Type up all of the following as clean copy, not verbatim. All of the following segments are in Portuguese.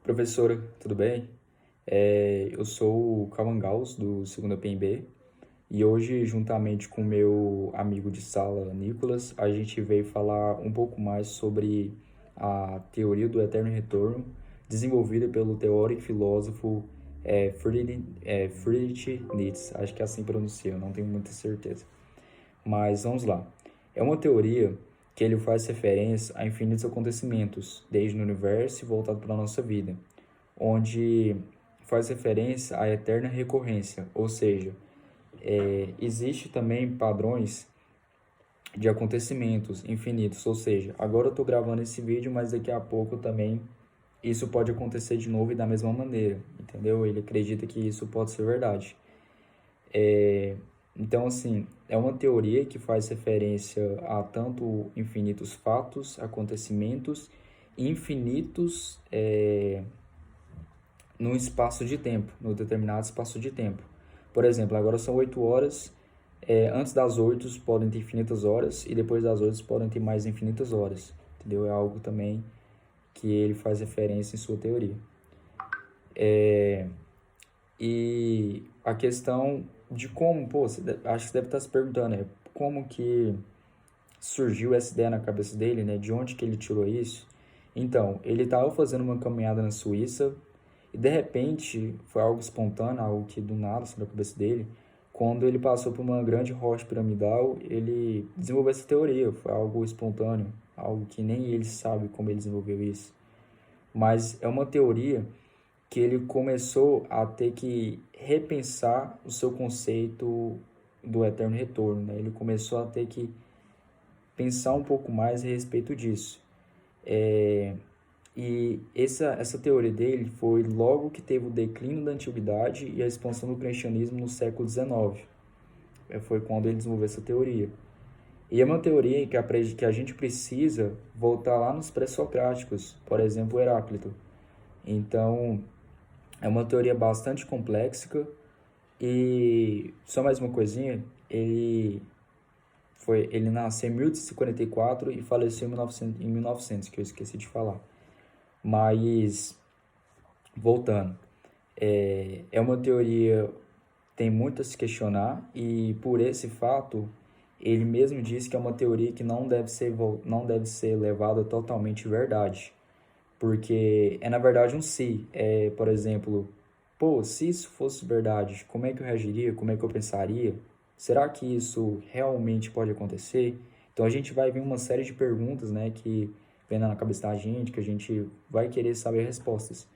Professora, tudo bem? Eu sou o Cauã Gauss, do segundo PMB, e hoje, juntamente com meu amigo de sala, Nicolas, a gente veio falar um pouco mais sobre a teoria do eterno retorno, desenvolvida pelo teórico e filósofo Friedrich Nietzsche. Acho que é assim pronuncia, eu não tenho muita certeza. Mas vamos lá. É uma teoria que ele faz referência a infinitos acontecimentos, desde no universo e voltado para a nossa vida, onde faz referência à eterna recorrência, ou seja, existe também padrões de acontecimentos infinitos, ou seja, agora eu estou gravando esse vídeo, mas daqui a pouco também isso pode acontecer de novo e da mesma maneira, entendeu? Ele acredita que isso pode ser verdade. Então, assim, é uma teoria que faz referência a tanto infinitos fatos, acontecimentos, infinitos num espaço de tempo, num determinado espaço de tempo. Por exemplo, agora são 8 horas, antes das 8 podem ter infinitas horas e depois das 8 podem ter mais infinitas horas, entendeu? É algo também que ele faz referência em sua teoria. E a questão de como, pô, acho que você deve estar se perguntando, como que surgiu essa ideia na cabeça dele, né? De onde que ele tirou isso? Então, ele estava fazendo uma caminhada na Suíça e de repente foi algo espontâneo, algo que do nada saiu da cabeça dele. Quando ele passou por uma grande rocha piramidal, ele desenvolveu essa teoria. Foi algo espontâneo, algo que nem ele sabe como ele desenvolveu isso. Mas é uma teoria que ele começou a ter que repensar o seu conceito do eterno retorno, né? Ele começou a ter que pensar um pouco mais a respeito disso. E essa teoria dele foi logo que teve o declínio da antiguidade e a expansão do cristianismo no século XIX. Foi quando ele desenvolveu essa teoria. E é uma teoria que a gente precisa voltar lá nos pré-socráticos, por exemplo, o Heráclito. Então, é uma teoria bastante complexa e só mais uma coisinha, ele nasceu em 1844 e faleceu em 1900, que eu esqueci de falar. Mas voltando, é uma teoria tem muito a se questionar e por esse fato ele mesmo diz que é uma teoria que não deve ser levada totalmente verdade, porque é na verdade um se. Por exemplo, pô, se isso fosse verdade, como é que eu reagiria? Como é que eu pensaria? Será que isso realmente pode acontecer? Então a gente vai ver uma série de perguntas, né, que vem na cabeça da gente, que a gente vai querer saber respostas.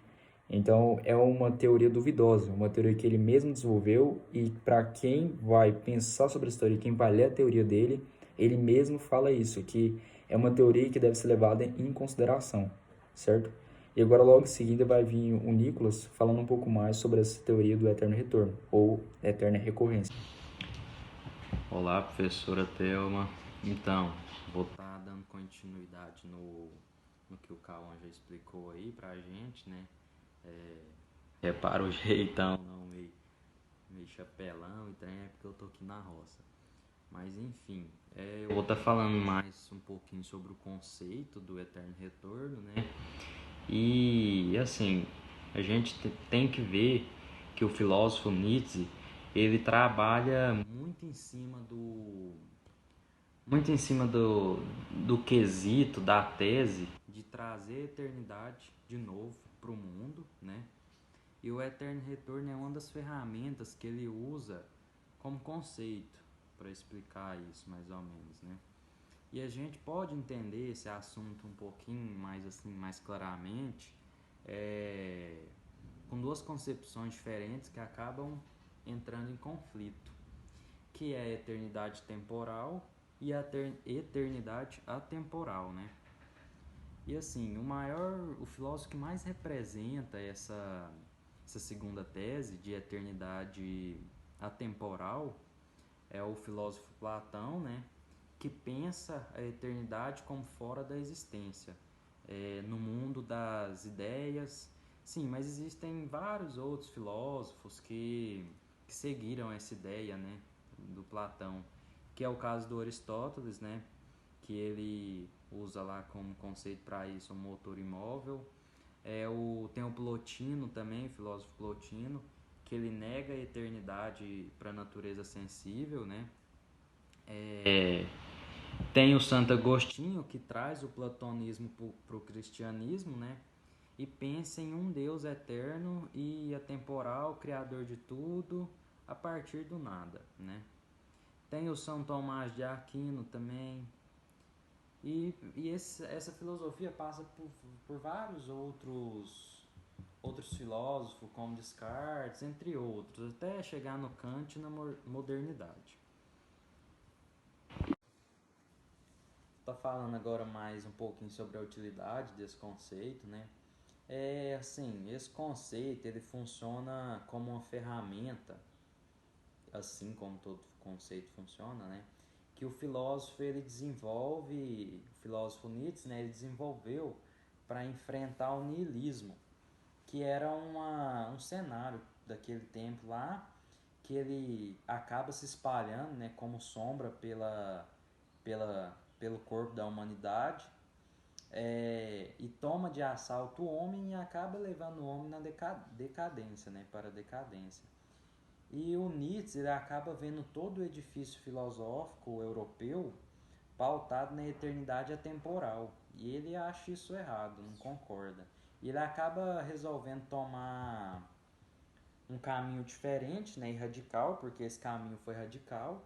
Então é uma teoria duvidosa, uma teoria que ele mesmo desenvolveu e para quem vai pensar sobre essa teoria, quem vai ler a teoria dele, ele mesmo fala isso, que é uma teoria que deve ser levada em consideração, certo? E agora logo em seguida vai vir o Nicolas falando um pouco mais sobre essa teoria do eterno retorno ou eterna recorrência. Olá, professora Thelma. Então, vou estar dando continuidade no que o Cauã já explicou aí pra gente, né? Repara o jeitão, não meio chapelão e trem, é porque eu tô aqui na roça. Mas enfim, eu vou estar falando mais um pouquinho sobre o conceito do eterno retorno, né? E assim, a gente tem que ver que o filósofo Nietzsche ele trabalha muito em cima do quesito, da tese de trazer a eternidade de novo para o mundo, né? E o eterno retorno é uma das ferramentas que ele usa como conceito para explicar isso, mais ou menos, né? E a gente pode entender esse assunto um pouquinho mais assim, mais claramente, é, com duas concepções diferentes que acabam entrando em conflito, que é a eternidade temporal e a eternidade atemporal, né? E assim, o filósofo que mais representa essa segunda tese de eternidade atemporal é o filósofo Platão, né? Que pensa a eternidade como fora da existência, no mundo das ideias. Sim, mas existem vários outros filósofos que seguiram essa ideia, né, do Platão, que é o caso do Aristóteles, né, que ele usa lá como conceito para isso o motor imóvel. Tem o Plotino também, o filósofo Plotino, que ele nega a eternidade para a natureza sensível, né? Tem o Santo Agostinho, que traz o platonismo para o cristianismo, né? E pensa em um Deus eterno e atemporal, criador de tudo, a partir do nada, né? Tem o São Tomás de Aquino também. Essa filosofia passa por vários outros filósofos, como Descartes, entre outros, até chegar no Kant e na modernidade. Tá falando agora mais um pouquinho sobre a utilidade desse conceito, né? Esse conceito ele funciona como uma ferramenta, assim como todo conceito funciona, né? Que o filósofo o filósofo Nietzsche, né, ele desenvolveu para enfrentar o niilismo, que era um cenário daquele tempo lá, que ele acaba se espalhando, né, como sombra pelo corpo da humanidade, e toma de assalto o homem e acaba levando o homem na decadência, né, para a decadência. E o Nietzsche ele acaba vendo todo o edifício filosófico europeu pautado na eternidade atemporal. E ele acha isso errado, não concorda. E ele acaba resolvendo tomar um caminho diferente, né, e radical, porque esse caminho foi radical,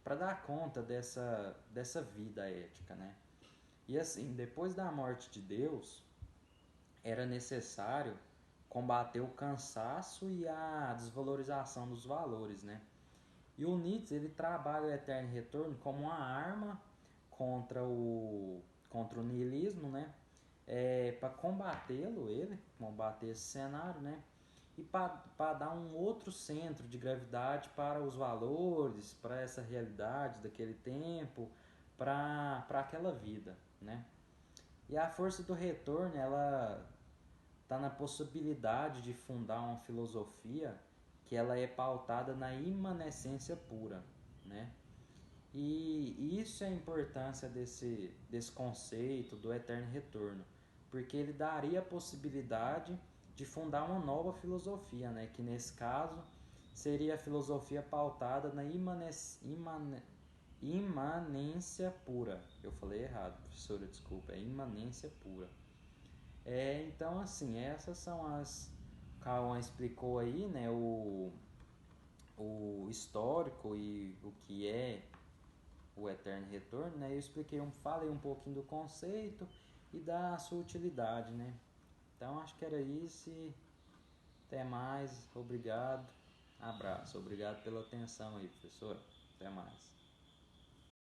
para dar conta dessa vida ética, né? E assim, depois da morte de Deus, era necessário combater o cansaço e a desvalorização dos valores, né? E o Nietzsche ele trabalha o eterno retorno como uma arma contra o niilismo, né? Para combater esse cenário, né? E para dar um outro centro de gravidade para os valores, para essa realidade daquele tempo, para aquela vida, né? E a força do retorno, ela está na possibilidade de fundar uma filosofia que ela é pautada na imanência pura, né? E isso é a importância desse conceito do eterno retorno, porque ele daria a possibilidade de fundar uma nova filosofia, né? Que nesse caso seria a filosofia pautada na imanência pura. Eu falei errado, professora, desculpa, é imanência pura. Então, assim, essas são as. Cauã explicou aí, né, o histórico e o que é o eterno retorno, né? Falei um pouquinho do conceito e da sua utilidade, né? Então, acho que era isso e até mais. Obrigado. Abraço. Obrigado pela atenção aí, professor. Até mais.